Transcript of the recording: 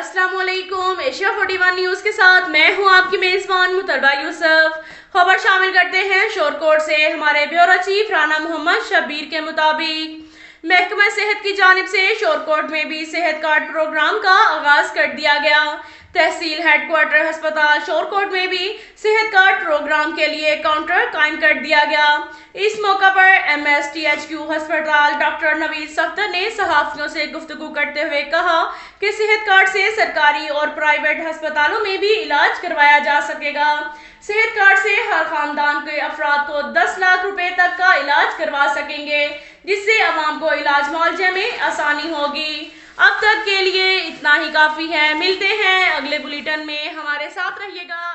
अस्सलाम वालेकुम। Asia 41 news के साथ मैं हूं आपकी मेज़बान मुतलबा यूसुफ। खबर शामिल करते हैं शोरकोट से। हमारे ब्यूरो चीफ राना मोहम्मद शब्बीर के मुताबिक महकमा सेहत की जानिब से शोरकोट में भी सेहत कार्ड प्रोग्राम का आगाज कर दिया गया। तहसील हेडक्वार्टर अस्पताल शोरकोट में भी सेहत कार्ड प्रोग्राम के लिए काउंटर कायम कर दिया गया। इस मौका पर MSTHQ अस्पताल डॉक्टर नवीद सख्तर ने सहाफियों से गुफ्तगू करते हुए कहा कि सेहत कार्ड से सरकारी और प्राइवेट अस्पतालों में भी इलाज करवाया जा सकेगा। सेहत कार्ड से हर खानदान के अफराद को 10 लाख रुपए तक का इलाज करवा सकेंगे, जिससे अवाम को इलाज मुआवजे में आसानी होगी। अब तक के लिए इतना ही काफ़ी है। मिलते हैं अगले बुलेटिन में, हमारे साथ रहिएगा।